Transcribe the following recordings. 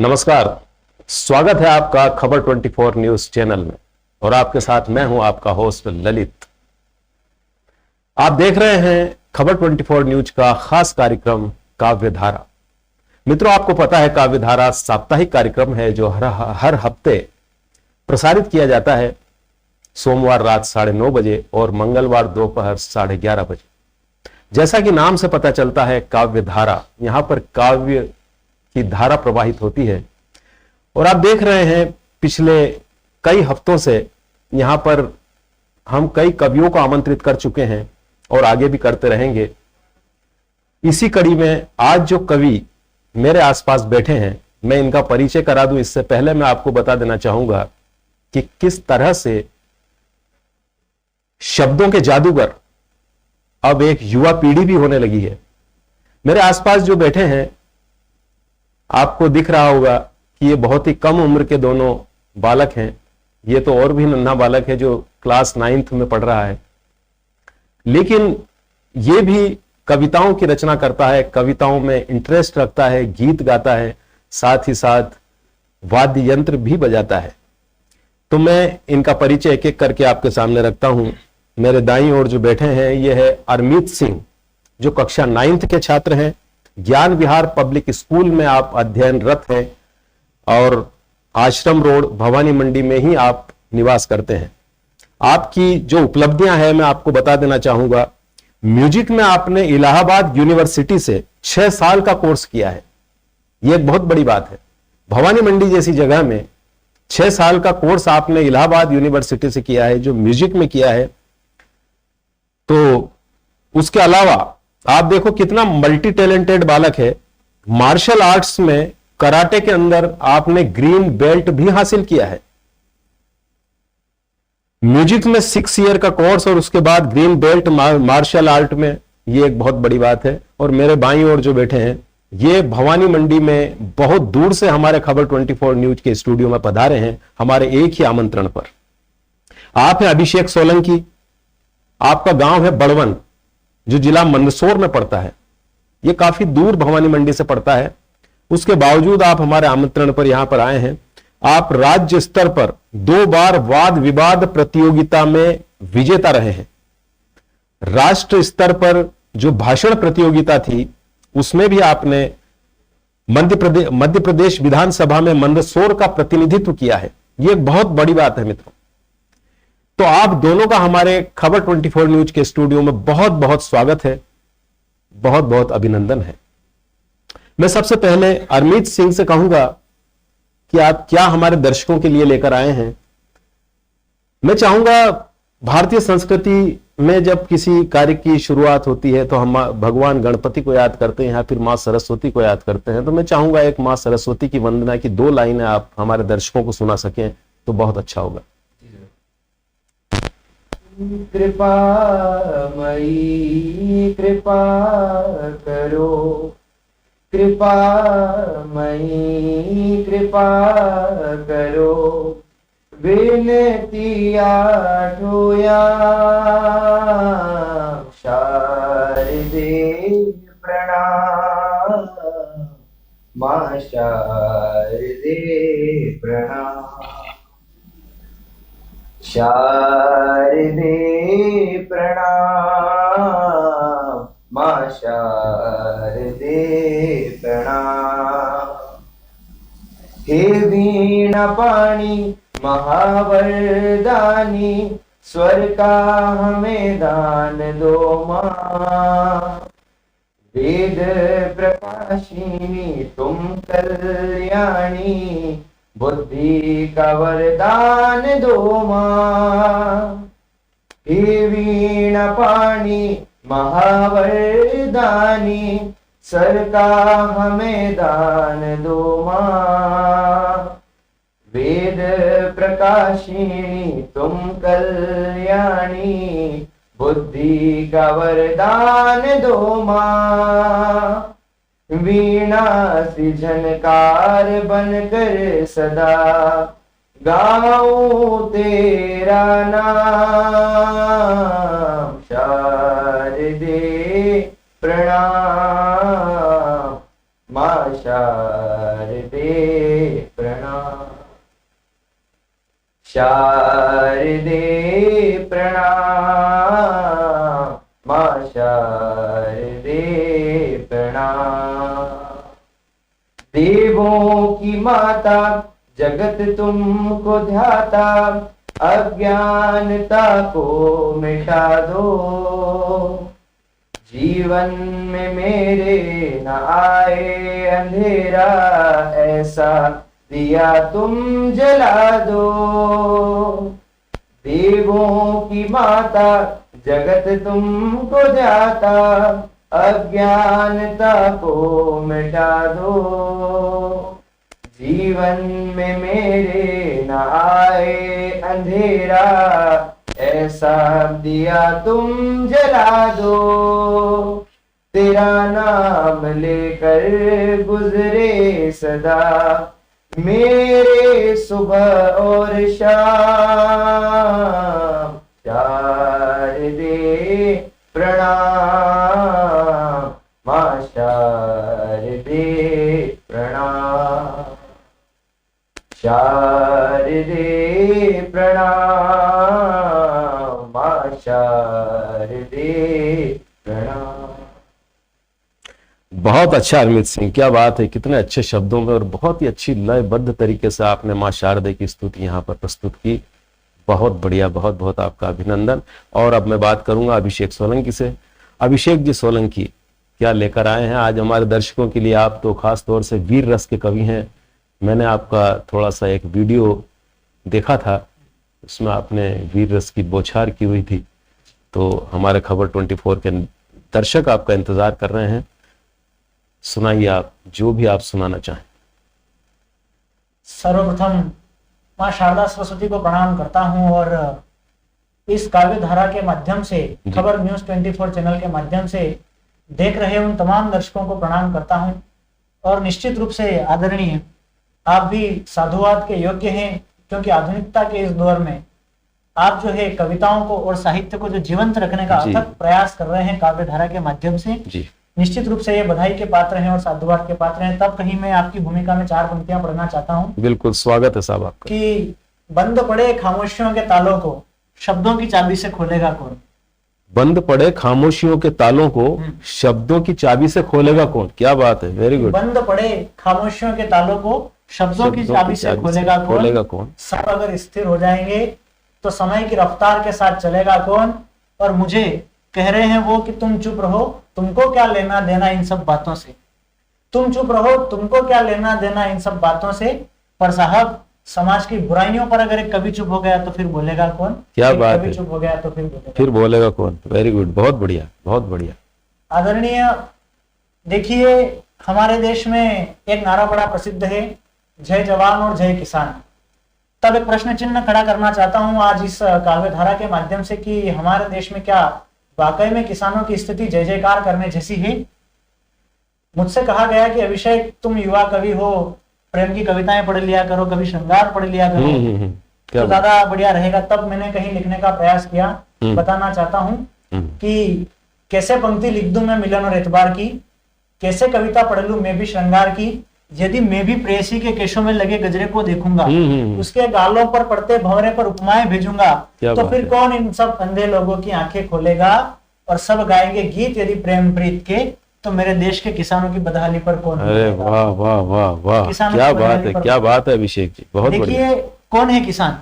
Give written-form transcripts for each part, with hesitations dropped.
नमस्कार, स्वागत है आपका खबर 24 न्यूज चैनल में और आपके साथ मैं हूं आपका होस्ट ललित। आप देख रहे हैं खबर 24 न्यूज का खास कार्यक्रम काव्यधारा। मित्रों, आपको पता है काव्यधारा साप्ताहिक कार्यक्रम है जो हर हफ्ते प्रसारित किया जाता है सोमवार रात 9:30 बजे और मंगलवार दोपहर 11:30 बजे। जैसा कि नाम से पता चलता है काव्यधारा, यहां पर काव्य की धारा प्रवाहित होती है और आप देख रहे हैं पिछले कई हफ्तों से यहां पर हम कई कवियों को आमंत्रित कर चुके हैं और आगे भी करते रहेंगे। इसी कड़ी में आज जो कवि मेरे आसपास बैठे हैं, मैं इनका परिचय करा दूं इससे पहले मैं आपको बता देना चाहूंगा कि किस तरह से शब्दों के जादूगर अब एक युवा पीढ़ी भी होने लगी है। मेरे आसपास जो बैठे हैं, आपको दिख रहा होगा कि ये बहुत ही कम उम्र के दोनों बालक हैं। ये तो और भी नन्हा बालक है जो क्लास 9th में पढ़ रहा है, लेकिन ये भी कविताओं की रचना करता है, कविताओं में इंटरेस्ट रखता है, गीत गाता है, साथ ही साथ वाद्य यंत्र भी बजाता है। तो मैं इनका परिचय एक एक करके आपके सामने रखता हूं। मेरे दाईं ओर जो बैठे हैं ये है अरमीत सिंह, जो कक्षा 9th के छात्र हैं। ज्ञान विहार पब्लिक स्कूल में आप अध्ययनरत हैं और आश्रम रोड भवानी मंडी में ही आप निवास करते हैं। आपकी जो उपलब्धियां हैं मैं आपको बता देना चाहूंगा। म्यूजिक में आपने इलाहाबाद यूनिवर्सिटी से 6 साल का कोर्स किया है, यह एक बहुत बड़ी बात है। भवानी मंडी जैसी जगह में 6 साल का कोर्स आपने इलाहाबाद यूनिवर्सिटी से किया है, जो म्यूजिक में किया है। तो उसके अलावा आप देखो कितना मल्टी टैलेंटेड बालक है। मार्शल आर्ट्स में कराटे के अंदर आपने ग्रीन बेल्ट भी हासिल किया है। म्यूजिक में 6 ईयर का कोर्स और उसके बाद ग्रीन बेल्ट मार्शल आर्ट में, ये एक बहुत बड़ी बात है। और मेरे बाईं ओर जो बैठे हैं ये भवानी मंडी में बहुत दूर से हमारे खबर 24 न्यूज के स्टूडियो में पधारे हैं, हमारे एक ही आमंत्रण पर। आप हैं अभिषेक सोलंकी। आपका गांव है बड़वन, जो जिला मंदसौर में पड़ता है। यह काफी दूर भवानी मंडी से पड़ता है। उसके बावजूद आप हमारे आमंत्रण पर यहां पर आए हैं। आप राज्य स्तर पर 2 बार वाद विवाद प्रतियोगिता में विजेता रहे हैं। राष्ट्र स्तर पर जो भाषण प्रतियोगिता थी उसमें भी आपने मध्य प्रदेश विधानसभा में मंदसौर का प्रतिनिधित्व किया है। यह एक बहुत बड़ी बात है मित्रों। तो आप दोनों का हमारे खबर 24 न्यूज के स्टूडियो में बहुत बहुत स्वागत है, बहुत बहुत अभिनंदन है। मैं सबसे पहले अरमीत सिंह से कहूंगा कि आप क्या हमारे दर्शकों के लिए लेकर आए हैं। मैं चाहूंगा, भारतीय संस्कृति में जब किसी कार्य की शुरुआत होती है तो हम भगवान गणपति को याद करते हैं या फिर मां सरस्वती को याद करते हैं। तो मैं चाहूंगा एक मां सरस्वती की वंदना की 2 लाइनें आप हमारे दर्शकों को सुना सकें तो बहुत अच्छा होगा। कृपा मई कृपा करो, कृपा मई कृपा करो, विनती आठोया शारदे प्रणाम, मां शारदे प्रणाम, शारदे प्रणाम, मां शारदे प्रणाम। हे वीणा पाणी महावरदानी, स्वर का हमें दान दो मां। वेद प्रकाशिनी तुम कल्याणी, बुद्धि का वरदान दो मां। हे वीणा पाणी महावरदानी, सर का हमें दान दो मां। वेद प्रकाशिनी तुम कल्याणी, बुद्धि का वरदान दो मां। वीणा सी झनकार बनकर सदा गाऊं तेरा नाम। शारदे प्रणाम, मां शारदे शारदे प्रणाम। देवों की माता जगत तुमको ध्याता, अज्ञानता को मिटा दो। जीवन में मेरे न आए अंधेरा, ऐसा दिया तुम जला दो। देवों की माता जगत तुमको ध्याता, अज्ञानता को मिटा दो। जीवन में मेरे न आए अंधेरा, ऐसा दिया तुम जला दो। तेरा नाम लेकर गुजरे सदा मेरे सुबह और शाम। शारदे प्रणाम, मां शारदे प्रणाम। शारदे प्रणाम, मां शारदे प्रणाम। बहुत अच्छा अरमित सिंह, क्या बात है, कितने अच्छे शब्दों में और बहुत ही अच्छी लयबद्ध तरीके से आपने मां शारदे की स्तुति यहाँ पर प्रस्तुत की। बहुत बढ़िया, बहुत बहुत आपका अभिनंदन। और अब मैं बात करूंगा अभिषेक सोलंकी से। अभिषेक जी सोलंकी क्या लेकर आए हैं आज हमारे दर्शकों के लिए? आप तो खास तौर से वीर रस के कवि हैं। मैंने आपका थोड़ा सा एक वीडियो देखा था, उसमें आपने वीर रस की बौछार की हुई थी। तो हमारे खबर 24 के दर्शक आपका इंतजार कर रहे हैं। सुनाइए आप जो भी आप सुनाना चाहें। सर्वप्रथम माँ शारदा सरस्वती को प्रणाम करता हूँ और इस काव्य धारा के माध्यम से, खबर न्यूज 24 चैनल के माध्यम से देख रहे उन तमाम दर्शकों को प्रणाम करता हूँ। और निश्चित रूप से आदरणीय, आप भी साधुवाद के योग्य हैं, क्योंकि आधुनिकता के इस दौर में आप जो है कविताओं को और साहित्य को जो जीवंत रखने का अथक प्रयास कर रहे हैं काव्य धारा के माध्यम से, निश्चित रूप से ये बधाई के पात्र हैं और साधुवाद के पात्र हैं। तब कहीं मैं आपकी भूमिका में 4 पंक्तियां पढ़ना चाहता हूँ। बिल्कुल, स्वागत है साहब आपका। कि बंद पड़े खामोशियों के तालों को शब्दों की चाबी से खोलेगा कौन? बंद पड़े खामोशियों के तालों को शब्दों की चाबी से खोलेगा कौन? क्या बात है, वेरी गुड। बंद पड़े खामोशियों के तालों को शब्दों की चाबी से खोलेगा कौन? सब अगर स्थिर हो जाएंगे तो समय की रफ्तार के साथ चलेगा कौन? और मुझे कह रहे हैं वो कि तुम चुप रहो, तुमको क्या लेना देना इन सब बातों से। तुम चुप रहो, तुमको क्या लेना देना इन सब बातों से। पर साहब, समाज की बुराइयों पर अगर एक कवि चुप हो गया तो फिर बोलेगा कौन? क्या बात है, कवि चुप हो गया तो फिर बोलेगा कौन? वेरी गुड, बहुत बढ़िया, बहुत बढ़िया। आदरणीय, देखिए हमारे देश में एक नारा बड़ा प्रसिद्ध है, जय जवान और जय किसान। तब एक प्रश्न चिन्ह खड़ा करना चाहता हूं आज इस काव्य धारा के माध्यम से कि हमारे देश में क्या वाकई में किसानों की स्थिति जय जयकार करने जैसी है? मुझसे कहा गया कि अभिषेक, तुम युवा कवि हो, प्रेम की कविताएं पढ़ लिया करो, कवि श्रृंगार पढ़ लिया करो, तो ज्यादा बढ़िया रहेगा। तब मैंने कहीं लिखने का प्रयास किया। बताना चाहता हूं कि कैसे पंक्ति लिख दूं मैं मिलन और एतबार की, कैसे कविता पढ़ लूं मैं भी श्रृंगार की। यदि मैं भी प्रेयसी के केशों में लगे गजरे को देखूंगा, उसके गालों पर पड़ते भंवरे पर उपमाएं भेजूंगा, तो फिर कौन इन सब अंधे लोगों की आंखें खोलेगा और सब गाएंगे गीत यदि प्रेम प्रीत के, तो मेरे देश के किसानों की बदहाली पर कौन? अरे वाह वाह वाह वाह, क्या बात है, क्या बात है अभिषेक जी, बहुत बढ़िया। देखिए कौन है किसान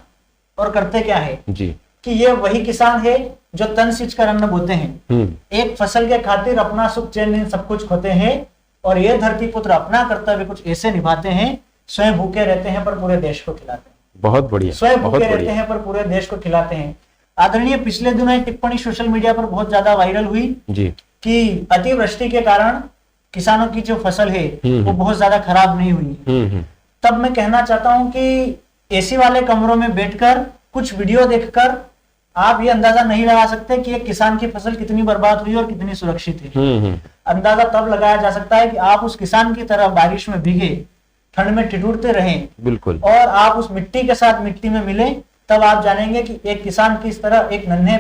और करते क्या है जी? कि ये वही किसान है जो तन सींचकर अन्न बोते हैं, एक फसल के खातिर अपना सुख चैन सब कुछ खोते हैं, और ये धरती पुत्र अपना कर्तव्य कुछ ऐसे निभाते हैं, स्वयं भूखे रहते हैं पर पूरे देश को खिलाते हैं। बहुत बढ़िया, स्वयं भूखे रहते हैं पर पूरे देश को खिलाते हैं। आदरणीय, पिछले दिनों एक टिप्पणी सोशल मीडिया पर बहुत ज्यादा वायरल हुई जी कि अतिवृष्टि के कारण किसानों की जो फसल है वो बहुत ज्यादा खराब नहीं हुई है। तब मैं कहना चाहता हूं कि एसी वाले कमरों में बैठकर कुछ वीडियो देखकर आप ये अंदाजा नहीं लगा सकते कि एक किसान की फसल कितनी बर्बाद हुई और कितनी सुरक्षित है। अंदाजा तब लगाया जा सकता है कि आप उस किसान की तरह बारिश में भीगे, ठंड में ठिठुरते रहें, बिल्कुल, और आप उस मिट्टी के साथ मिट्टी में मिले, तब आप जानेंगे कि एक किसान किस तरह एक नन्हे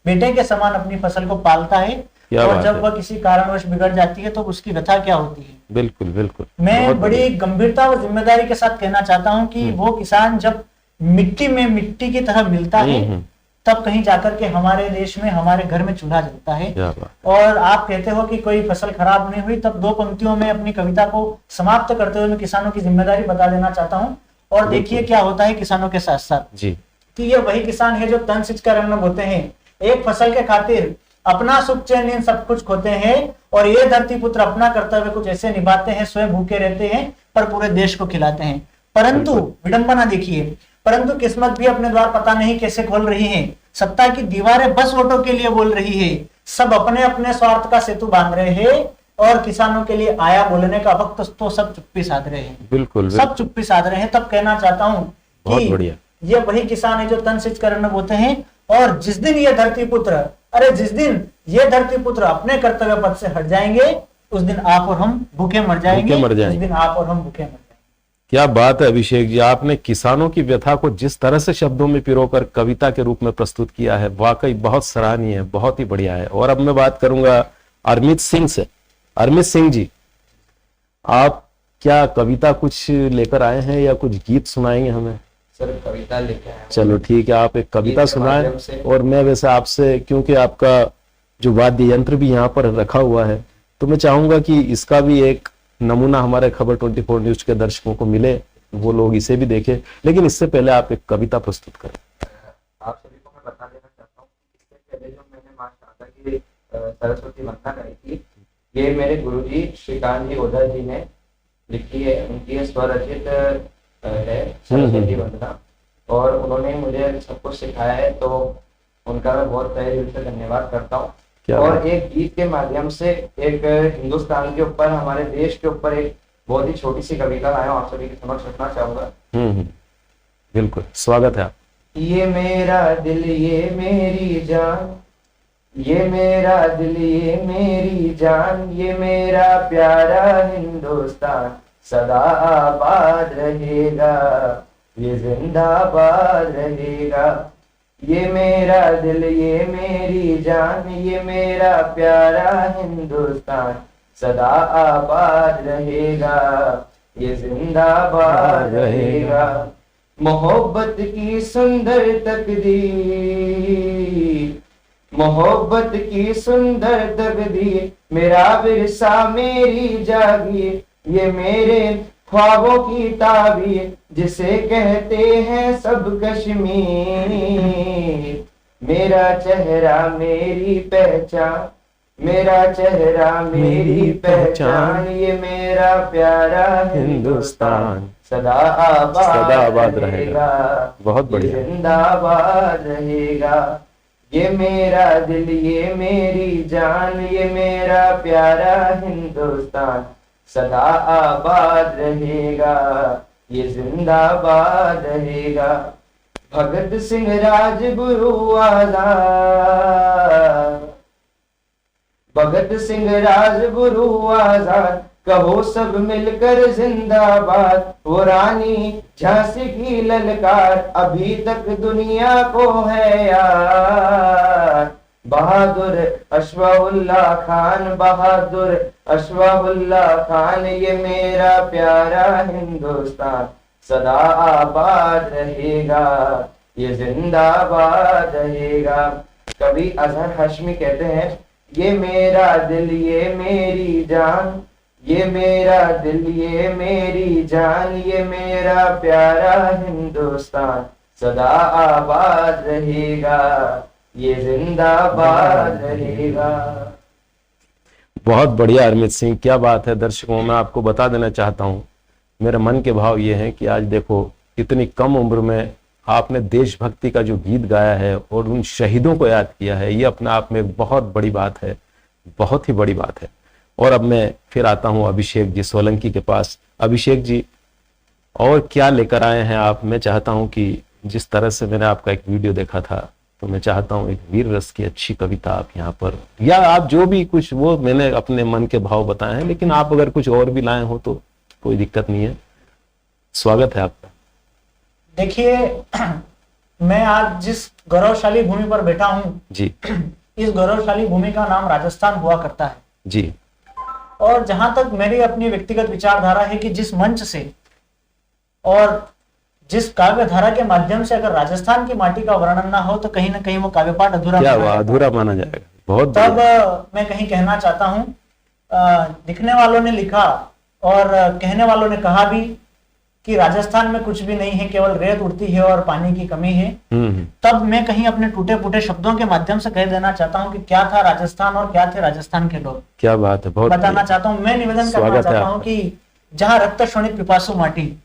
बेटे के समान अपनी फसल को पालता है, और जब वह किसी कारणवश बिगड़ जाती है तो उसकी व्यथा क्या होती है। बिल्कुल बिल्कुल। मैं बड़ी गंभीरता और जिम्मेदारी के साथ कहना चाहता हूं कि वो किसान जब मिट्टी में मिट्टी की तरह मिलता है, तब कहीं जाकर के हमारे देश में, हमारे घर में चूल्हा जलता है। क्या बात। और आप कहते हो कि कोई फसल खराब नहीं हुई, तब 2 पंक्तियों में अपनी कविता को समाप्त करते हुए मैं किसानों की जिम्मेदारी बता देना चाहता हूँ। और देखिए क्या होता है किसानों के साथ साथ जी, कि ये वही किसान है जो तन सिंच कर अन्न बोते हैं, एक फसल के खातिर अपना सुख चैन नींद सब कुछ खोते हैं, और ये धरती पुत्र अपना कर्तव्य कुछ ऐसे निभाते हैं, स्वयं भूखे रहते हैं पर पूरे देश को खिलाते हैं। परंतु विडंबना देखिए, परंतु किस्मत भी अपने द्वार पता नहीं कैसे खोल रही है, सत्ता की दीवारें बस वोटों के लिए बोल रही है, सब अपने अपने स्वार्थ का सेतु बांध रहे हैं, और किसानों के लिए आया बोलने का वक्त तो सब चुप्पी साध रहे हैं। बिल्कुल, सब चुप्पी साध रहे हैं। तब कहना चाहता हूं बहुत बढ़िया। ये वही किसान है जो तन सिंच कर अन्न बोते हैं, और जिस दिन ये धरती पुत्र, जिस दिन ये धरती पुत्र अपने कर्तव्य पद से हट जाएंगे, उस दिन आप और हम भूखे मर जाएंगे। उस दिन आप और हम भूखे मर जाएंगे। क्या बात है अभिषेक जी, आपने किसानों की व्यथा को जिस तरह से शब्दों में पिरोकर कविता के रूप में प्रस्तुत किया है, वाकई बहुत सराहनीय है, बहुत ही बढ़िया है। और अब मैं बात करूंगा अरमित सिंह से। अरमित सिंह जी, आप क्या कविता कुछ लेकर आए हैं या कुछ गीत सुनाएंगे हमें? सर कविता लेके आया हूं। चलो ठीक है, आप एक कविता गीत के सुनाएं। माध्यम से। और मैं वैसे आपसे, क्योंकि आपका जो वाद्य यंत्र भी यहाँ पर रखा हुआ है, तो मैं चाहूंगा कि इसका भी एक नमूना हमारे खबर 24 न्यूज के दर्शकों को मिले, वो लोग इसे भी देखें। लेकिन इससे पहले आप एक कविता प्रस्तुत करें। आप सभी को मैं बता देना चाहता हूँ कि इससे पहले जो मैंने माँ शारदा की सरस्वती वंदना करी थी, ये मेरे गुरुजी श्रीकांत जी ओझा जी ने लिखी है। उनकी ये स्वरचित है सरस्वती वंदना, और उन्होंने मुझे सब कुछ सिखाया है, तो उनका मैं बहुत तहे दिल से धन्यवाद करता हूँ। और एक गीत के माध्यम से एक हिंदुस्तान के ऊपर, हमारे देश के ऊपर एक बहुत ही छोटी सी कविता लाया हूँ, आप सभी के समक्ष रखना चाहूंगा। बिल्कुल, स्वागत है। ये मेरा दिल ये मेरी जान, ये मेरा दिल ये मेरी जान, ये मेरा प्यारा हिंदुस्तान सदा आबाद रहेगा, ये जिंदाबाद रहेगा। ये मेरा दिल ये मेरी जान, ये मेरा प्यारा हिंदुस्तान सदा आबाद रहेगा, ये जिंदाबाद रहेगा। मोहब्बत की सुंदर तकदीर, मोहब्बत की सुंदर तकदीर, मेरा विरसा मेरी जागीर, ये मेरे ख्वाबों की ताबीर, जिसे कहते हैं सब कश्मीर। मेरा चेहरा मेरी पहचान, मेरा चेहरा मेरी पहचान, ये मेरा प्यारा हिंदुस्तान सदा आबाद रहेगा, बहुत बढ़िया, जिंदाबाद रहेगा। ये मेरा दिल ये मेरी जान, ये मेरा प्यारा हिंदुस्तान सदा आबाद रहेगा, ये जिंदाबाद रहेगा। भगत सिंह राजगुरु आजाद, भगत सिंह राजगुरु आजाद, कहो सब मिलकर जिंदाबाद। वो रानी झांसी की ललकार अभी तक दुनिया को है यार। बहादुर अशफाउल्ला खान, बहादुर अशफाउल्ला खान, ये मेरा प्यारा हिंदुस्तान सदा आबाद रहेगा, ये जिंदाबाद रहेगा। कवि अजहर हाशमी कहते हैं, ये मेरा दिल ये मेरी जान, ये मेरा दिल ये मेरी जान, ये मेरा प्यारा हिंदुस्तान सदा आबाद रहेगा, ये जिंदाबाद रहेगा। बहुत बढ़िया अरमित सिंह, क्या बात है। दर्शकों, मैं आपको बता देना चाहता हूं, मेरे मन के भाव ये हैं कि आज देखो इतनी कम उम्र में आपने देशभक्ति का जो गीत गाया है और उन शहीदों को याद किया है, ये अपने आप में एक बहुत बड़ी बात है, बहुत ही बड़ी बात है। और अब मैं फिर आता हूं अभिषेक जी सोलंकी के पास। अभिषेक जी, और क्या लेकर आए हैं आप? मैं चाहता हूं कि जिस तरह से मैंने आपका एक वीडियो देखा था, तो मैं चाहता हूं एक वीर रस की अच्छी कविता आप यहाँ पर, या आप जो भी कुछ, वो मैंने अपने मन के भाव बताए हैं, लेकिन आप अगर कुछ और भी लाए हो तो कोई दिक्कत नहीं है। स्वागत है आपका। देखिए, मैं आज जिस गौरवशाली भूमि पर बैठा हूं जी, इस गौरवशाली भूमि का नाम राजस्थान हुआ करता है जी। और जहां तक मेरी अपनी व्यक्तिगत विचारधारा है कि जिस मंच से और जिस काव्य धारा के माध्यम से अगर राजस्थान की माटी का वर्णन ना हो तो कहीं ना कहीं वो काव्य पाठ अधूरा क्या माना हुआ, जाता है। अधूरा माना जाएगा। बहुत तब बढ़िया। मैं कहीं कहना चाहता हूँ, लिखने वालों ने लिखा और कहने वालों ने कहा भी कि राजस्थान में कुछ भी नहीं है, केवल रेत उड़ती है और पानी की कमी है। तब मैं कहीं अपने टूटे फूटे शब्दों के माध्यम से कह देना चाहता हूँ कि क्या था राजस्थान और क्या थे राजस्थान के लोग। क्या बात है, बहुत बताना बढ़िया। चाहता हूँ, मैं निवेदन करना स्वागत है चाहता हूँ आपका। कि जहाँ रक्त शोणित पिपासु माटी,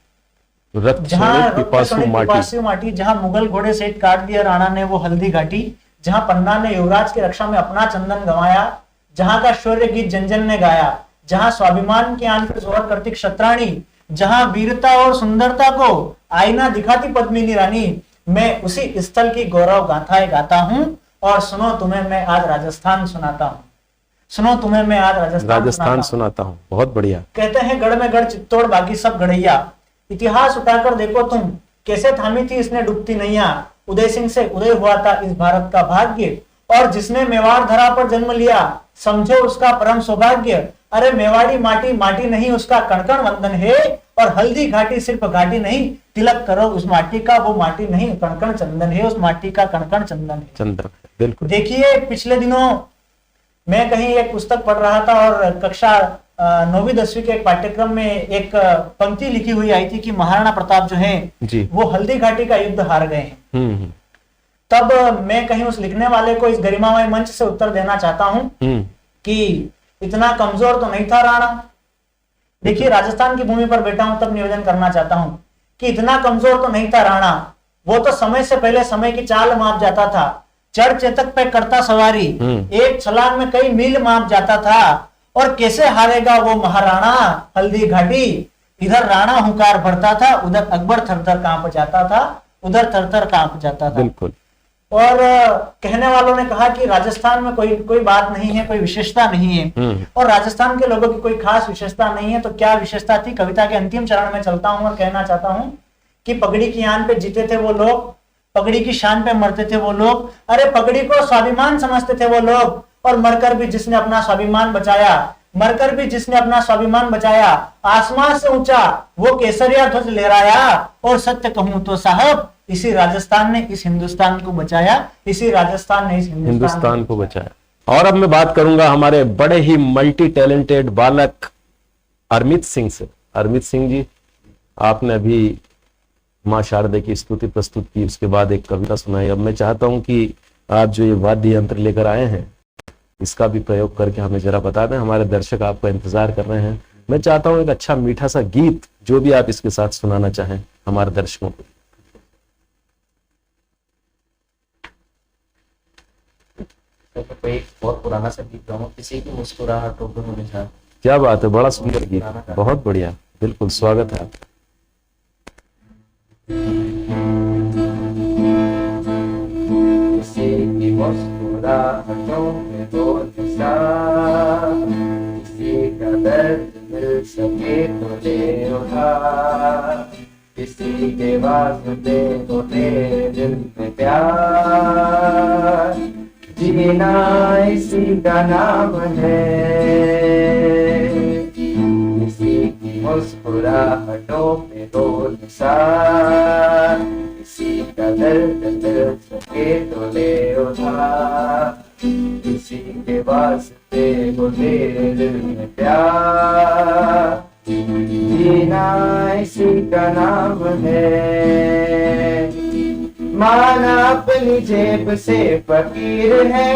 रक्त जहाँ शोणित रक्त पिपासु शोणित माटी। पिपासु माटी, जहाँ मुगल घोड़े से काट दिया राणा ने वो हल्दी घाटी, जहाँ पन्ना ने युवराज की रक्षा में अपना चंदन गंवाया, जहाँ का शौर्य गीत जनजन ने गाया, जहाँ स्वाभिमान की आन पर जोर करती क्षत्राणी, जहाँ वीरता और सुंदरता को आईना दिखाती पद्मिनी रानी, मैं उसी स्थल की गौरव गाथाएं गाता हूँ। और सुनो तुम्हें मैं आज राजस्थान सुनाता हूँ, सुनो तुम्हें मैं आज राजस्थान सुनाता हूँ। बहुत बढ़िया। कहते हैं गढ़ में गढ़ चित्तौड़ बाकी सब गढ़ैया, इतिहास उठाकर देखो तुम कैसे थामी थी इसने डूबती नैया, उदय सिंह से उदय हुआ था इस भारत का भाग्य, और जिसने मेवाड़ धरा पर जन्म लिया समझो उसका परम सौभाग्य। अरे मेवाड़ी माटी माटी नहीं उसका कणकण वंदन है, और हल्दी घाटी सिर्फ घाटी नहीं, तिलक करो उस माटी का, वो माटी नहीं कणकण चंदन है, उस माटी का कणकण चंदन है। चंदन, बिल्कुल। देखिए पिछले दिनों मैं कहीं एक पुस्तक पढ़ रहा था और कक्षा 9वीं 10वीं के एक पाठ्यक्रम में एक पंक्ति लिखी हुई आई थी कि महाराणा प्रताप जो है जी। वो हल्दी घाटी का युद्ध हार गए हैं। हम्म। तब मैं कहीं उस लिखने वाले को इस गरिमामय मंच से उत्तर देना चाहता हूं कि इतना कमजोर तो नहीं था राणा। देखिए राजस्थान की भूमि पर बैठा हूं तब निवेदन करना चाहता हूं कि इतना कमजोर तो नहीं था राणा, वो तो समय से पहले समय की चाल माप जाता था, चढ़ चेतक पे करता सवारी, एक छलांग में कई मील माप जाता था, और कैसे हारेगा वो महाराणा हल्दी घाटी। इधर राणा हुंकार भरता था, उधर अकबर थरथर कांप जाता था, उधर थरथर कांप जाता था। बिल्कुल। और कहने वालों ने कहा कि राजस्थान में कोई बात नहीं है, कोई विशेषता नहीं है, और राजस्थान के लोगों की कोई खास विशेषता नहीं है। तो क्या विशेषता थी? कविता के अंतिम चरण में चलता हूं और कहना चाहता हूं कि पगड़ी की आन पे जीते थे वो लोग, पगड़ी की शान पे मरते थे वो लोग, अरे पगड़ी को स्वाभिमान समझते थे वो लोग, और मरकर भी जिसने अपना स्वाभिमान बचाया, मरकर भी जिसने अपना स्वाभिमान बचाया, आसमान से ऊंचा वो केसरिया ध्वज लहराया, और सत्य कहूं तो साहब इसी राजस्थान ने इस हिंदुस्तान को बचाया, इसी राजस्थान ने इस हिंदुस्तान को बचाया। और अब मैं बात करूंगा हमारे बड़े ही मल्टी टैलेंटेड बालक अरमित सिंह से। अरमित सिंह जी, आपने अभी मां शारदा की स्तुति प्रस्तुत की, उसके बाद एक कविता सुनाई। अब मैं चाहता हूं कि आप जो ये वाद्य यंत्र लेकर आए हैं इसका भी प्रयोग करके हमें जरा बता दें। हमारे दर्शक आपका इंतजार कर रहे हैं। मैं चाहता हूं एक अच्छा मीठा सा गीत जो भी आप इसके साथ सुनाना चाहें हमारे दर्शकों को। कोई बहुत पुराना सा गीत गाऊं, किसी की मुस्कुराहटों को मिटा। क्या बात है, बड़ा सुंदर गीत, बहुत बढ़िया, बिल्कुल स्वागत है आपका। किसी की मुस्कुराहटों में वो निशा, किसी का दर्द मिल सके तो ले उठा, किसी के वास्ते हो तेरे दिल में प्यार, जीना इसी का नाम है। किसी की मुस्कुराहटों पे हो निशान, किसी का दर्द मिल सके तो ले उठा, किसी के वास्ते हो तेरे दिल में प्यार, जीना इसी का नाम है। माना अपनी जेब से फकीर है,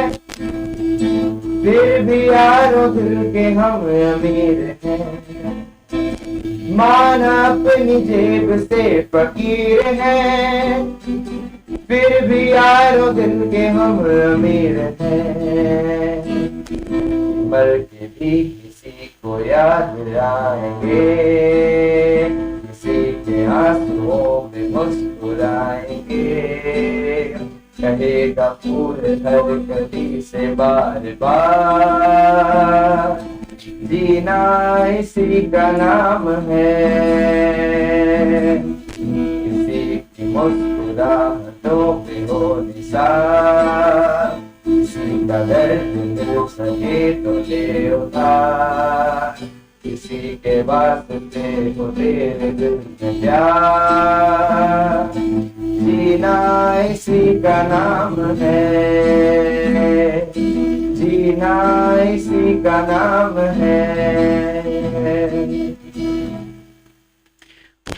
फिर भी यारो दिल के हम अमीर हैं। माना अपनी जेब से फकीर है, फिर भी यारो दिल के हम अमीर हैं। मर के भी किसी को याद आएंगे, किसी के आंसुओं में मुस्कुराएंगे, कहेगा फूल हर कली से बार बार, जीना इसी का नाम है। किसी की मुस्कुराहटों पे हो निशान, किसी का दर्द मिल सके तो ले उठा, किसी के वास्ते हो तेरे दिल में प्यार, जीना इसी का नाम है, जीना इसी का नाम है।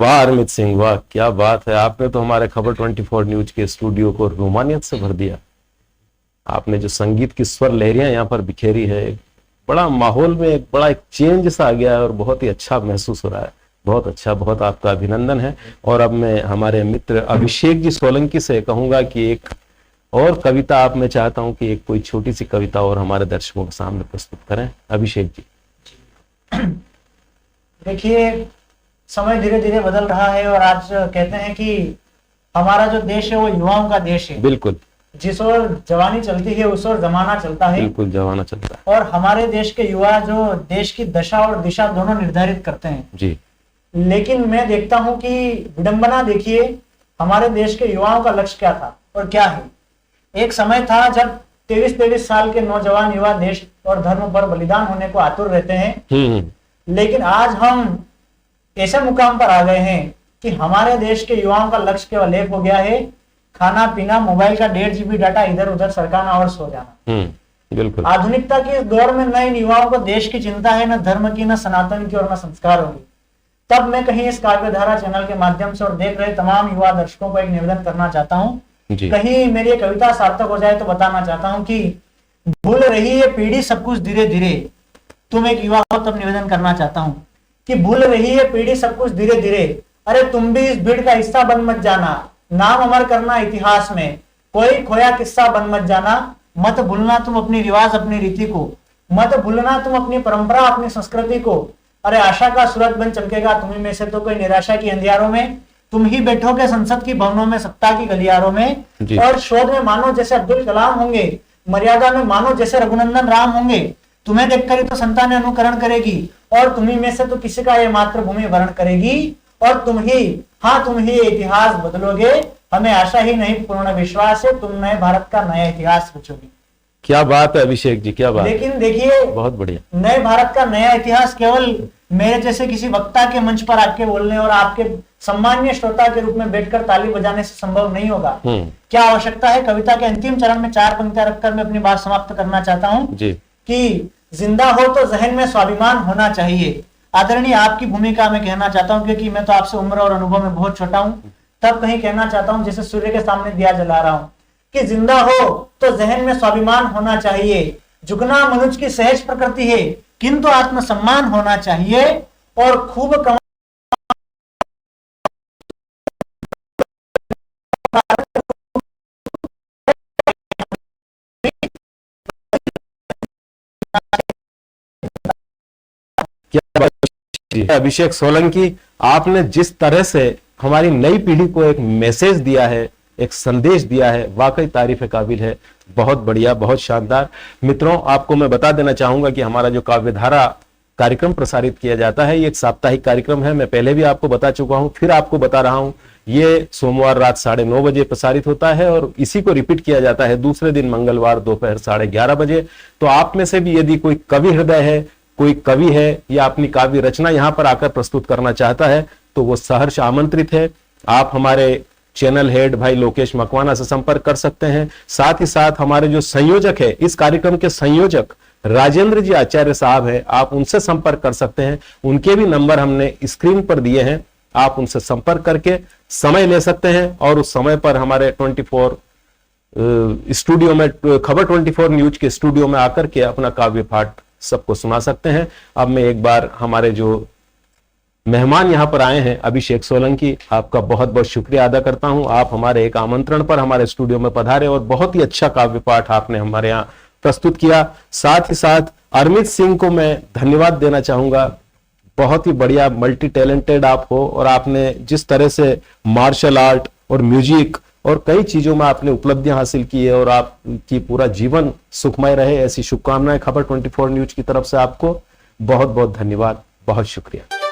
वाह अरमित सिंह, वाह क्या बात है। आपने तो हमारे खबर 24 न्यूज के स्टूडियो को रोमानियत से भर दिया। आपने जो संगीत की स्वर लहरियां यहाँ पर बिखेरी है, एक बड़ा माहौल में एक बड़ा एक चेंज सा आ गया है और बहुत ही अच्छा महसूस हो रहा है। बहुत अच्छा, बहुत आपका अभिनंदन है। और अब मैं हमारे मित्र अभिषेक जी सोलंकी से कहूंगा कि एक और कविता आप, मैं चाहता हूं कि एक कोई छोटी सी कविता और हमारे दर्शकों के सामने प्रस्तुत करें। अभिषेक जी। देखिए, समय धीरे धीरे बदल रहा है और आज कहते हैं कि हमारा जो देश है वो युवाओं का देश है। बिल्कुल, जिस ओर जवानी चलती है उस ओर जमाना चलता है। बिल्कुल जमाना चलता है। और हमारे देश के युवा जो देश की दशा और दिशा दोनों निर्धारित करते हैं जी। लेकिन मैं देखता हूं कि विडंबना, देखिए हमारे देश के युवाओं का लक्ष्य क्या था और क्या है। एक समय था जब 23-23 साल के नौजवान युवा देश और धर्म पर बलिदान होने को आतुर रहते हैं। लेकिन आज हम ऐसे मुकाम पर आ गए हैं कि हमारे देश के युवाओं का लक्ष्य केवल एक हो गया है, खाना पीना, मोबाइल का 1.5 GB डाटा इधर उधर सरकाना और सो जाना। बिल्कुल। आधुनिकता के इस दौर में न इन युवाओं को देश की चिंता है, न धर्म की, न सनातन की और न संस्कारों की। तब मैं कहीं इस काव्यधारा चैनल के माध्यम से और देख रहे तमाम युवा दर्शकों को एक निवेदन करना चाहता हूँ। कहीं मेरी ये कविता सार्थक हो जाए तो बताना चाहता हूँ कि भूल रही है पीढ़ी सब कुछ धीरे धीरे। तुम एक युवा हो तब निवेदन करना चाहता हूँ कि भूल रही है पीढ़ी सब कुछ धीरे धीरे। अरे तुम भी इस भीड़ का हिस्सा बन मत जाना, नाम अमर करना इतिहास में, कोई खोया किस्सा बन मत जाना। मत भूलना तुम अपनी रिवाज अपनी रीति को, मत भूलना तुम अपनी परंपरा अपनी संस्कृति को। अरे आशा का सूरज बन चमकेगा तुम्ही में से तो कोई निराशा की अंधियारों में। तुम ही बैठोगे संसद की भवनों में, सत्ता की गलियारों में। और शोध में मानो जैसे अब्दुल कलाम होंगे, मर्यादा में मानो जैसे रघुनंदन राम होंगे। तुम्हें देखकर ही तो संतानें अनुकरण करेगी और तुम्ही में से तो किसी का ये मातृभूमि वर्ण करेगी। और तुम ही, हाँ तुम ही इतिहास बदलोगे। हमें आशा ही नहीं पूर्ण विश्वास है, तुम नए भारत का नया इतिहास रचोगे। क्या बात है अभिषेक जी, क्या बात। लेकिन देखिए, बहुत बढ़िया। नए भारत का नया इतिहास केवल मेरे जैसे किसी वक्ता के मंच पर आके बोलने और आपके सम्मानीय श्रोता के रूप में बैठकर ताली बजाने से संभव नहीं होगा। क्या आवश्यकता है? कविता के अंतिम चरण में 4 पंक्तियां रखकर मैं अपनी बात समाप्त करना चाहता हूँ कि जिंदा हो तो जहन में स्वाभिमान होना चाहिए। आदरणीय, आपकी भूमिका में कहना चाहता हूँ, क्योंकि मैं तो आपसे उम्र और अनुभव में बहुत छोटा हूँ, तब कहीं कहना चाहता हूँ जैसे सूर्य के सामने दिया जला रहा हूँ कि जिंदा हो तो जहन में स्वाभिमान होना चाहिए। झुकना मनुष्य की सहज प्रकृति है, किंतु आत्मसम्मान होना चाहिए। और खूब कमा अभिषेक सोलंकी, आपने जिस तरह से हमारी नई पीढ़ी को एक मैसेज दिया है, एक संदेश दिया है, वाकई तारीफ काबिल है। बहुत बढ़िया, बहुत शानदार। मित्रों, आपको मैं बता देना चाहूंगा कि हमारा जो काव्यधारा कार्यक्रम प्रसारित किया जाता है, ये एक साप्ताहिक कार्यक्रम है। मैं पहले भी आपको बता चुका हूं, फिर आपको बता रहा हूं। ये सोमवार रात 9:30 बजे प्रसारित होता है और इसी को रिपीट किया जाता है दूसरे दिन मंगलवार दोपहर 11:30 बजे। तो आप में से भी यदि कोई कवि हृदय है, कोई कवि है या अपनी काव्य रचना यहां पर आकर प्रस्तुत करना चाहता है तो वो सहर्ष आमंत्रित है। आप हमारे चैनल हेड भाई लोकेश मकवाना से संपर्क कर सकते हैं। साथ ही साथ हमारे जो संयोजक है, इस कार्यक्रम के संयोजक राजेंद्र जी आचार्य साहब है, आप उनसे संपर्क कर सकते हैं। उनके भी नंबर हमने स्क्रीन पर दिए हैं, आप उनसे संपर्क करके समय ले सकते हैं और उस समय पर हमारे 24 स्टूडियो में, खबर 24 न्यूज के स्टूडियो में आकर के अपना काव्य पाठ सबको सुना सकते हैं। अब मैं एक बार हमारे जो मेहमान यहां पर आए हैं अभिषेक सोलंकी, आपका बहुत बहुत शुक्रिया अदा करता हूं। आप हमारे एक आमंत्रण पर हमारे स्टूडियो में पधारे और बहुत ही अच्छा काव्य पाठ आपने हमारे यहाँ प्रस्तुत किया। साथ ही साथ अरमित सिंह को मैं धन्यवाद देना चाहूंगा। बहुत ही बढ़िया मल्टी टैलेंटेड आप हो और आपने जिस तरह से मार्शल आर्ट और म्यूजिक और कई चीजों में आपने उपलब्धियां हासिल की है और आपकी पूरा जीवन सुखमय रहे, ऐसी शुभकामनाएं खबर 24 न्यूज की तरफ से आपको। बहुत बहुत धन्यवाद, बहुत शुक्रिया।